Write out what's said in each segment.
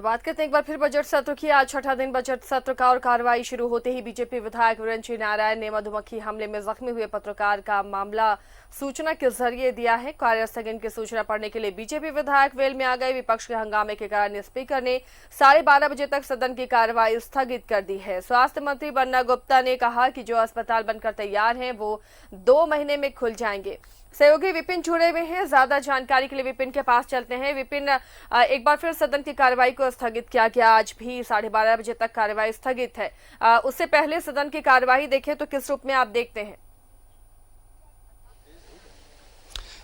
बात करते हैं एक बार फिर बजट सत्र की। आज छठा दिन बजट सत्र का और कार्रवाई शुरू होते ही बीजेपी विधायक वीरेंद्र नारायण ने मधुमक्खी हमले में जख्मी हुए पत्रकार का मामला सूचना के जरिए दिया है। कार्यस्थगन की सूचना पढ़ने के लिए बीजेपी विधायक वेल में आ गए। विपक्ष के हंगामे के कारण स्पीकर ने 12:30 बजे तक सदन की कार्रवाई स्थगित कर दी है। स्वास्थ्य मंत्री बन्ना गुप्ता ने कहा कि जो अस्पताल बनकर तैयार हैं वो 2 महीने में खुल जाएंगे। सहयोगी विपिन जुड़े हुए हैं, ज्यादा जानकारी के लिए विपिन के पास चलते हैं। विपिन, एक बार फिर सदन की कार्रवाई को स्थगित किया गया। आज भी 12:30 बजे तक कार्रवाई स्थगित है। उससे पहले सदन की कार्रवाई देखें तो किस रूप में आप देखते हैं?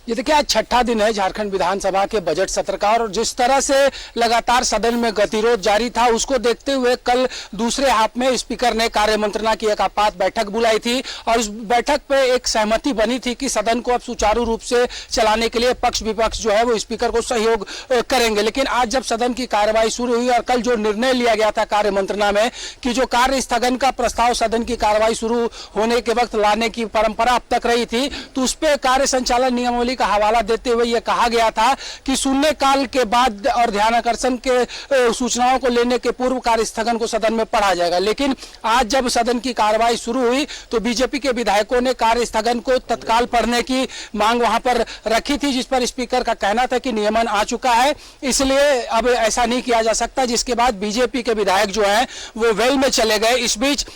ये देखिए, आज छठा दिन है झारखंड विधानसभा के बजट सत्र का और जिस तरह से लगातार सदन में गतिरोध जारी था उसको देखते हुए कल दूसरे हाफ में स्पीकर ने कार्य मंत्रणा की एक आपात बैठक बुलाई थी और उस बैठक पे एक सहमति बनी थी कि सदन को अब सुचारू रूप से चलाने के लिए पक्ष विपक्ष जो है वो स्पीकर को सहयोग करेंगे। लेकिन आज जब सदन की कार्रवाई शुरू हुई और कल जो निर्णय लिया गया था कार्य मंत्रणा में कि जो कार्य स्थगन का प्रस्ताव सदन की कार्रवाई शुरू होने के वक्त लाने की परंपरा अब तक रही थी, तो उस पर कार्य संचालन नियमावली का हवाला देते हुए यह कहा गया था कि शून्य काल के बाद और ध्यानाकर्षण के सूचनाओं को लेने के पूर्व कार्य स्थगन को सदन में पढ़ा जाएगा। लेकिन आज जब सदन की कार्रवाई शुरू हुई तो बीजेपी के विधायकों ने कार्य स्थगन को तत्काल पढ़ने की मांग वहां पर रखी थी, जिस पर स्पीकर का कहना था कि नियमन आ चुका है, इसलिए अब ऐसा नहीं किया जा सकता। जिसके बाद बीजेपी के विधायक जो है वो वेल में चले गए। इस बीच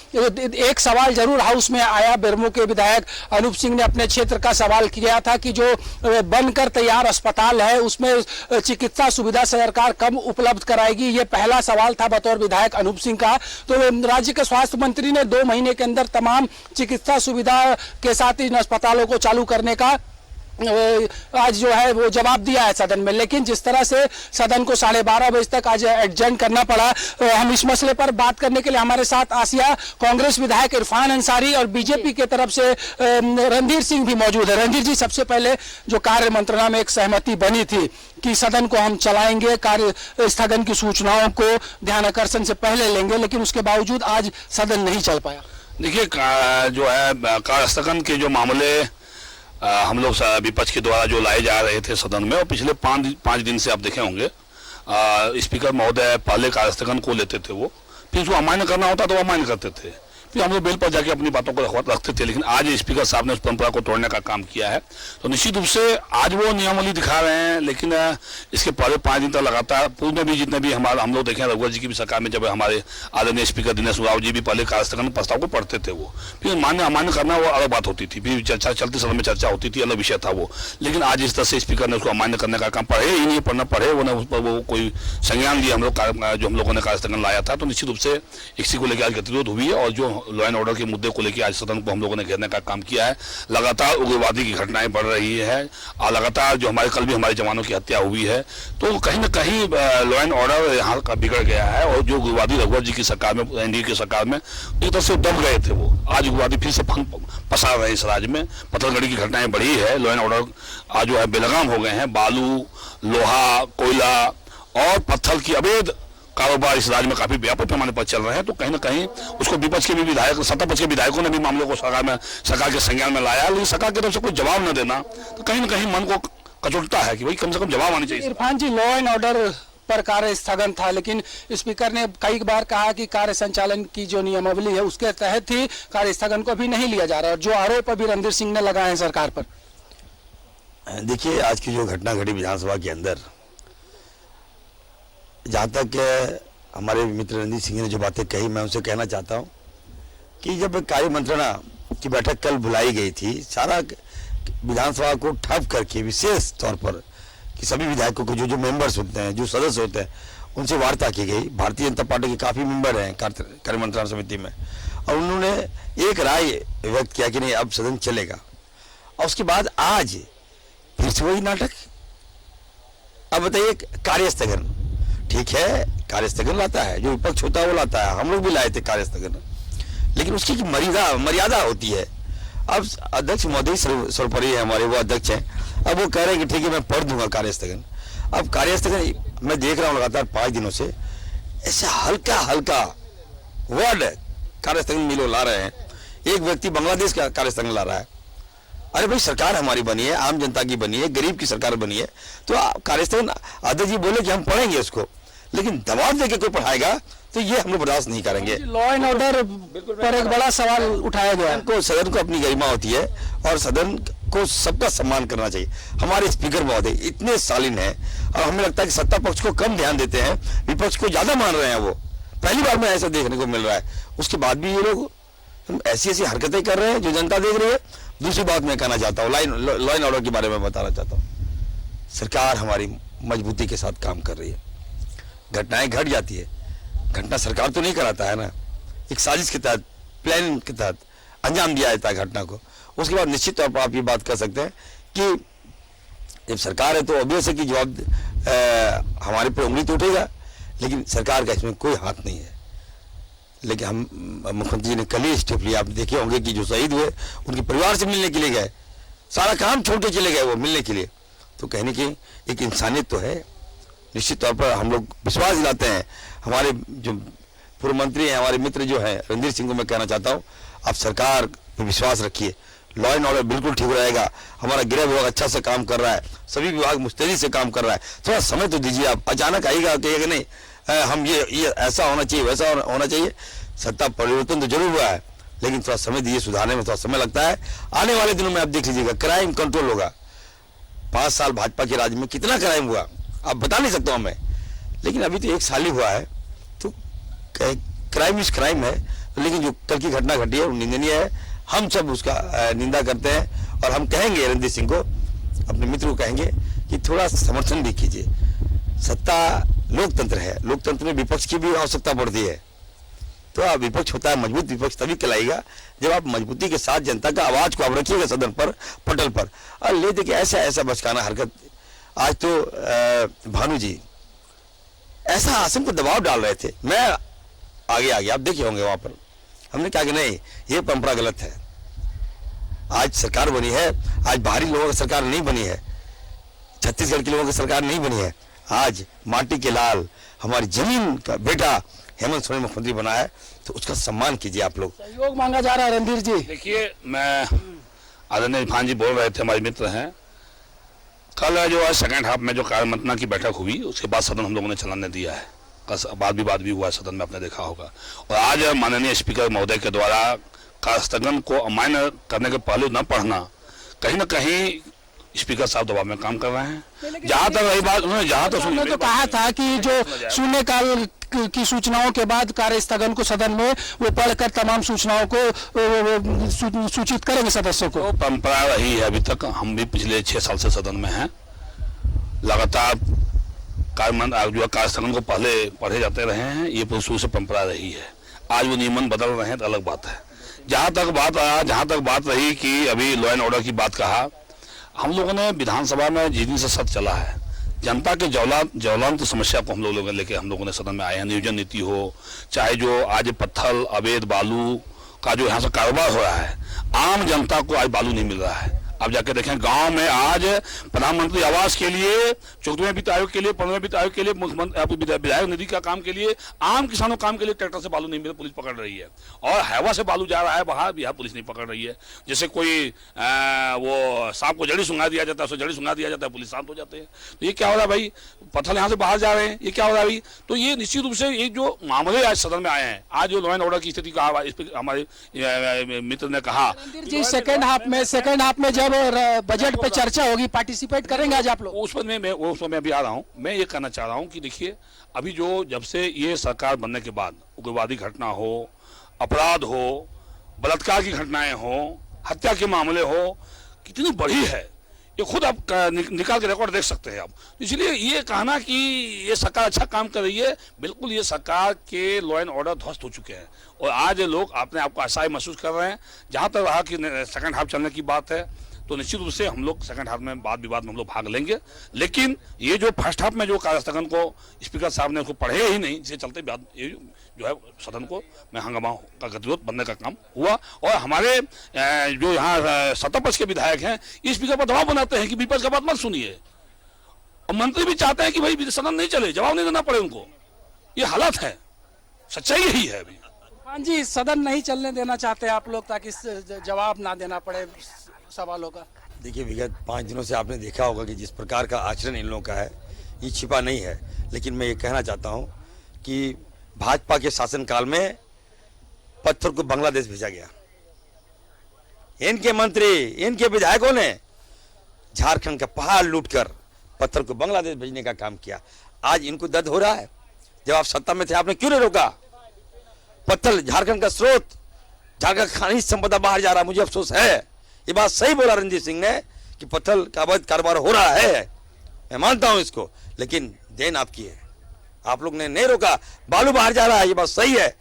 एक सवाल जरूर हाउस में आया। बेरमो के विधायक अनूप सिंह ने अपने क्षेत्र का सवाल किया था कि जो बनकर तैयार अस्पताल है उसमें चिकित्सा सुविधा सरकार कब उपलब्ध कराएगी। ये पहला सवाल था बतौर विधायक अनूप सिंह का। तो राज्य के स्वास्थ्य मंत्री ने 2 महीने के अंदर तमाम चिकित्सा सुविधा के साथ इन अस्पतालों को चालू करने का आज जो है वो जवाब दिया है सदन में। लेकिन जिस तरह से सदन को 12:30 बजे तक आज एडजर्न करना पड़ा, हम इस मसले पर बात करने के लिए हमारे साथ आसिया कांग्रेस विधायक इरफान अंसारी और बीजेपी के तरफ से रणधीर सिंह भी मौजूद है। रणधीर जी, सबसे पहले जो कार्य मंत्रणा में एक सहमति बनी थी कि सदन को हम चलाएंगे, कार्य स्थगन की सूचनाओं को ध्यानाकर्षण से पहले लेंगे, लेकिन उसके बावजूद आज सदन नहीं चल पाया। देखिए, जो है कार्य स्थगन के जो मामले हम लोग विपक्ष के द्वारा जो लाए जा रहे थे सदन में, और पिछले 5 दिन से आप देखे होंगे स्पीकर महोदय पहले कार्यस्थगन को लेते थे, वो फिर उसको अमान्य करना होता तो वो अमान्य करते थे, फिर हम लोग बेल पर जाके अपनी बातों को रखते थे। लेकिन आज स्पीकर साहब ने उस परंपरा को तोड़ने का काम किया है, तो निश्चित रूप से आज वो नियमावली दिखा रहे हैं। लेकिन इसके पहले 5 दिन तक लगातार पूर्व में भी जितने भी हम लोग देखे रघुवर जी की भी सरकार में, जब हमारे आदरणीय स्पीकर दिनेश उरांव जी भी पहले कार्यस्थगन प्रस्ताव को पढ़ते थे, वो फिर मान्य अमान्य करना वो अलग बात होती थी, फिर चर्चा चलती सदन में चर्चा होती थी, अलग विषय था वो। लेकिन आज इस तरह से स्पीकर ने उसको अमान्य करने का काम पढ़े ही नहीं, पढ़ना पढ़े वो उस पर वो कोई संज्ञान दिया जो हम लोगों ने कार्यस्थगन लाया था। तो निश्चित रूप से इसी को लेकर आज गतिरोध हुई है और जो लॉ एंड ऑर्डर के मुद्दे को लेकर आज सदन को हम लोगों ने घेरने का काम किया है। लगातार उग्रवादी की घटनाएं बढ़ रही है और लगातार जो कल भी हमारे जवानों की हत्या हुई है, तो कहीं ना कहीं लॉ एंड ऑर्डर यहाँ का बिगड़ गया है। और जो उग्रवादी रघुवर जी की सरकार में, एनडीए की सरकार में एक तरह से दब गए थे, वो आज उग्रवादी फिर से पसार रहे हैं इस राज्य में। पत्थलगड़ी की घटनाएं बढ़ी है, लॉ एंड ऑर्डर आज जो है बेलगाम हो गए हैं। बालू, लोहा, कोयला और पत्थर की अवैध कारोबार इस राज्य में काफी व्यापक पैमाने पर चल रहे हैं। तो कहीं ना कहीं उसको विपक्ष के भी विधायक, सत्ता पक्ष के विधायकों ने भी मामलों को सरकार के संज्ञान में लाया, लेकिन सरकार की तरफ से कोई जवाब न देना तो कहीं ना कहीं मन को कचोटता है कि भाई कम से कम जवाब आनी चाहिए। इरफान जी, लॉ एंड ऑर्डर पर कार्य स्थगन था, लेकिन स्पीकर ने कई बार कहा कि कार्य संचालन की जो नियमावली है उसके तहत ही कार्य स्थगन को अभी नहीं लिया जा रहा, और जो आरोप अभी रणधीर सिंह ने लगाए हैं सरकार पर। देखिए, आज की जो घटना घटी विधानसभा के अंदर, जहाँ तक हमारे मित्र रणधीर सिंह ने जो बातें कही, मैं उनसे कहना चाहता हूँ कि जब कार्य मंत्रणा की बैठक कल बुलाई गई थी, सारा विधानसभा को ठप करके विशेष तौर पर कि सभी विधायकों को जो मेंबर्स होते हैं, जो सदस्य होते हैं, उनसे वार्ता की गई। भारतीय जनता पार्टी के काफ़ी मेंबर हैं कार्य मंत्रणा समिति में, और उन्होंने एक राय व्यक्त किया कि नहीं अब सदन चलेगा। और उसके बाद आज फिर से वही नाटक। अब बताइए, कार्य स्थगन ठीक है, कार्य स्थगन लाता है जो विपक्ष होता है वो लाता है, हम लोग भी लाए थे कार्य स्थगन, लेकिन उसकी मर्यादा होती है। अब अध्यक्ष महोदय सर्वोपरि है हमारे, वो अध्यक्ष हैं, अब वो कह रहे हैं कि ठीक है मैं पढ़ दूंगा कार्य स्थगन। अब कार्य स्थगन मैं देख रहा हूँ लगातार 5 दिनों से ऐसा हल्का हल्का वर्ड कार्य स्थगन मिलो ला रहे हैं। एक व्यक्ति बांग्लादेश का कार्य स्थगन ला रहा है। अरे भाई, सरकार हमारी बनी है, आम जनता की बनी है, गरीब की सरकार बनी है, तो कार्यस्थगन अध्यक्ष जी बोले कि हम पढ़ेंगे उसको, लेकिन दबाव देके कोई पढ़ाएगा तो ये हम लोग बर्दाश्त नहीं करेंगे। लॉ एंड ऑर्डर पर एक बड़ा सवाल उठाया गया है। सदन को अपनी गरिमा होती है और सदन को सबका सम्मान करना चाहिए। हमारे स्पीकर महोदय इतने शालीन हैं और हमें लगता है कि सत्ता पक्ष को कम ध्यान देते हैं, विपक्ष को ज्यादा मान रहे हैं। वो पहली बार में ऐसा देखने को मिल रहा है। उसके बाद भी ये लोग ऐसी ऐसी हरकतें कर रहे हैं जो जनता देख रही है। दूसरी बात मैं कहना चाहता हूँ, लॉ एंड ऑर्डर के बारे में बताना चाहता हूँ। सरकार हमारी मजबूती के साथ काम कर रही है। घटनाएं घट जाती है, घटना सरकार तो नहीं कराता है ना, एक साजिश के तहत, प्लान के तहत अंजाम दिया जाता है घटना को। उसके बाद निश्चित तौर पर आप ये बात कर सकते हैं कि जब सरकार है तो ऑब्वियस है कि जवाब हमारे पर उंगली तो उठेगा, लेकिन सरकार का इसमें कोई हाथ नहीं है। लेकिन हम मुख्यमंत्री जी ने कल ही स्टेप लिया। आप देखे होंगे कि जो शहीद हुए उनके परिवार से मिलने के लिए गए, सारा काम छोड़ के चले गए वो मिलने के लिए। तो कहने की एक इंसानियत तो है। निश्चित तौर पर हम लोग विश्वास दिलाते हैं। हमारे जो पूर्व मंत्री हैं, हमारे मित्र जो हैं, रणधीर सिंह को मैं कहना चाहता हूँ, आप सरकार पे विश्वास रखिए, लॉ एंड ऑर्डर बिल्कुल ठीक रहेगा। हमारा गृह विभाग अच्छा से काम कर रहा है, सभी विभाग मुस्तैदी से काम कर रहा है। थोड़ा समय तो दीजिए। आप अचानक आएगा कहिएगा नहीं हम ये ऐसा होना चाहिए, वैसा होना चाहिए। सत्ता परिवर्तन तो जरूर हुआ है, लेकिन थोड़ा समय दीजिए, सुधारने में थोड़ा समय लगता है। आने वाले दिनों में आप देख लीजिएगा क्राइम कंट्रोल होगा। 5 साल भाजपा के राज में कितना क्राइम हुआ आप बता नहीं सकता हूं मैं, लेकिन अभी तो 1 साल ही हुआ है। तो क्राइम इस क्राइम है, लेकिन जो कल की घटना घटी है वो निंदनीय है। हम सब उसका निंदा करते हैं और हम कहेंगे रणधीर सिंह को, अपने मित्र को कहेंगे कि थोड़ा समर्थन भी कीजिए। सत्ता लोकतंत्र है, लोकतंत्र में विपक्ष की भी आवश्यकता पड़ती है। तो आप विपक्ष होता है, मजबूत विपक्ष तभी कहलाएगा जब आप मजबूती के साथ जनता का आवाज को आप रखिएगा सदन पर, पटल पर। और ले देखिए ऐसा ऐसा बचकाना हरकत। आज तो भानु जी ऐसा आसन पर दबाव डाल रहे थे, मैं आगे आ गया, आप देखे होंगे वहां पर। हमने कहा कि नहीं, ये परंपरा गलत है। आज सरकार बनी है, आज बाहरी लोगों की सरकार नहीं बनी है, छत्तीसगढ़ के लोगों की सरकार नहीं बनी है। आज माटी के लाल हमारी जमीन का बेटा हेमंत सोरेन मुख्यमंत्री बना है, तो उसका सम्मान कीजिए आप लोग। सहयोग मांगा जा रहा है रणधीर जी। देखिए, मैं आदरणीय इरफान जी बोल रहे थे, हमारे मित्र हैं। कल जो है सेकंड हाफ में जो कार्य मंत्रणा की बैठक हुई, उसके बाद सदन हम लोगों ने चलाने दिया है। वाद भी हुआ सदन में, आपने देखा होगा। और आज माननीय स्पीकर महोदय के द्वारा कार्य स्थगन को अमान्य करने के पहलू न पढ़ना, कहीं ना कहीं स्पीकर साहब दबाव में काम कर रहे हैं। जहां तक रही बात, उन्होंने जहां तक उन्होंने तो कहा था कि जो शून्यकाल की सूचनाओं के बाद कार्य स्थगन को सदन में वो पढ़कर तमाम सूचनाओं को सूचित करेंगे सदस्यों को। तो परंपरा रही है अभी तक। हम भी पिछले 6 साल से सदन में हैं, लगातार कार्य स्थगन को पहले पढ़े जाते रहे हैं। ये शुरू से परंपरा रही है। आज वो नियमन बदल रहे हैं तो अलग बात है। जहां तक बात रही कि अभी लॉ एंड ऑर्डर की बात कहा, हम लोगों ने विधानसभा में जिस दिन से सत्र चला है, जनता के ज्वलंत समस्या को हम लोगों ने लेके हम लोगों ने सदन में आए हैं। नियोजन नीति हो, चाहे जो आज पत्थर अवैध बालू का जो यहाँ से कारोबार हो रहा है, आम जनता को आज बालू नहीं मिल रहा है। आप जाके देखें गांव में आज प्रधानमंत्री आवास के लिए, 14वें वित्त आयोग के लिए, 15वें वित्त आयोग के लिए, मुख्यमंत्री विधायक निधि का काम के लिए, आम किसानों काम के लिए ट्रैक्टर से बालू नहीं मिल, पुलिस पकड़ रही है। और हैवा से बालू जा रहा है बाहर, बिहार पुलिस नहीं पकड़ रही है। जैसे कोई वो सांप को जड़ी सुंघा दिया जाता है, उसे जड़ी सुंघा दिया जाता है, पुलिस शांत हो जाते हैं। तो ये क्या हो रहा है भाई? पत्थर यहाँ से बाहर जा रहे हैं, ये क्या हो रहा है भाई? तो ये निश्चित रूप से ये जो मामले आज सदन में आए हैं, आज जो लॉ एंड ऑर्डर की स्थिति का हमारे मित्र ने कहा, सेकेंड हाफ में जब बजट पे चर्चा होगी, पार्टिसिपेट करेंगे आज आप लोग? उसमें मैं अभी आ रहा हूं। मैं ये कहना चाह रहा हूं कि देखिए, अभी जब से ये सरकार बनने के बाद उग्रवादी घटना हो, अपराध हो, बलात्कार की घटनाएं हो, हत्या के मामले हो, कितनी बढ़ी है, ये खुद आप निकाल के रिकॉर्ड देख सकते हैं आप। इसलिए ये कहना कि ये सरकार अच्छा काम कर रही है, बिल्कुल ये सरकार के लॉ एंड ऑर्डर ध्वस्त हो चुके हैं। और आज लोग अपने आप को असहाय महसूस कर रहे हैं। जहां तक रहा कि सेकंड हाफ चलने की बात है, तो निश्चित रूप से हम लोग सेकंड हाफ में वाद विवाद में हम लोग भाग लेंगे। लेकिन ये जो फर्स्ट हाफ में जो कार्य स्थगन को स्पीकर साहब ने उसको पढ़े ही नहीं, जिसके चलते ये जो है सदन को में हंगामा का गतिरोध बनने का काम हुआ। और हमारे जो यहाँ सत्ता पक्ष के विधायक हैं, स्पीकर पर दबाव बनाते हैं कि विपक्ष का बात मत सुनिए। और मंत्री भी चाहते हैं कि भाई सदन नहीं चले, जवाब नहीं देना पड़े उनको। ये हालत है, सच्चाई यही है अभी। हाँ जी, सदन नहीं चलने देना चाहते आप लोग ताकि जवाब ना देना पड़े सवालों का। देखिए, विगत 5 दिनों से आपने देखा होगा कि जिस प्रकार का आचरण इन लोगों का है, ये छिपा नहीं है। लेकिन मैं ये कहना चाहता हूँ कि भाजपा के शासनकाल में पत्थर को बांग्लादेश भेजा गया। इनके मंत्री, इनके विधायकों ने झारखंड का पहाड़ लूटकर पत्थर को बांग्लादेश भेजने का काम किया। आज इनको दर्द हो रहा है। जब आप सत्ता में थे आपने क्यों नहीं रोका? पत्थर झारखंड का स्रोत, झारखंड का खनिज संपदा बाहर जा रहा है। मुझे अफसोस है, ये बात सही बोला रणजीत सिंह ने कि पत्थर का अवैध कारोबार हो रहा है, मैं मानता हूं इसको, लेकिन देन आपकी है। आप लोग ने नहीं रोका, बालू बाहर जा रहा है, ये बात सही है,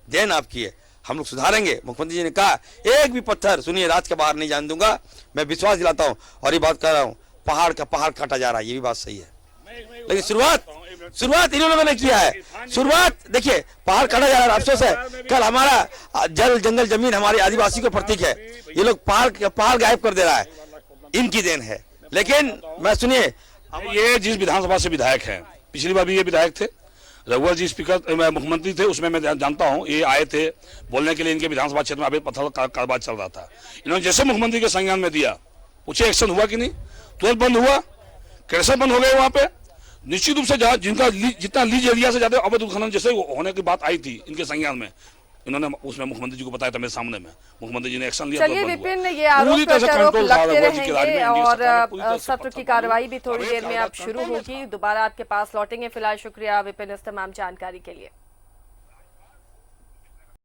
देन आपकी है, हम लोग सुधारेंगे। मुख्यमंत्री जी ने कहा एक भी पत्थर सुनिए राज्य के बाहर नहीं जाने दूंगा। मैं विश्वास दिलाता हूं और ये बात कर रहा हूं, पहाड़ का पहाड़ काटा जा रहा है, ये भी बात सही है। लेकिन शुरुआत इन लोगों ने किया है। शुरुआत देखिए, पहाड़ काटा जा रहा है। अफसोस है कल हमारा जल जंगल जमीन हमारे आदिवासी को प्रतीक है, ये लोग पहाड़ गायब कर दे रहा है, इनकी देन है। लेकिन मैं सुनिए, ये जिस विधानसभा से विधायक हैं, पिछली बार भी ये विधायक थे, रघुवर जी स्पीकर मुख्यमंत्री थे, उसमें मैं जानता हूं ये आए थे बोलने के लिए। इनके विधानसभा क्षेत्र में अभी पत्थर का कारोबार चल रहा था। इन्होंने जैसे मुख्यमंत्री के संज्ञान में दिया, पूछे एक्शन हुआ कि नहीं, तुरंत बंद हुआ, कैसे बंद हो गए वहां पे। निश्चित रूप से जिनका जितना लीज एरिया से ज्यादा अवैध उत्खनन जैसे होने की बात आई थी इनके संज्ञान में, इन्होंने उसमें मुख्यमंत्री जी को बताया था मेरे सामने में, मुख्यमंत्री जी ने एक्शन लिया। चलिए विपिन, ये आरोप प्रत्यारोप लगते रहेंगे और सत्र की कार्रवाई भी थोड़ी देर में अब शुरू होगी। दोबारा आपके पास लौटेंगे। फिलहाल शुक्रिया विपिन इस तमाम जानकारी के लिए।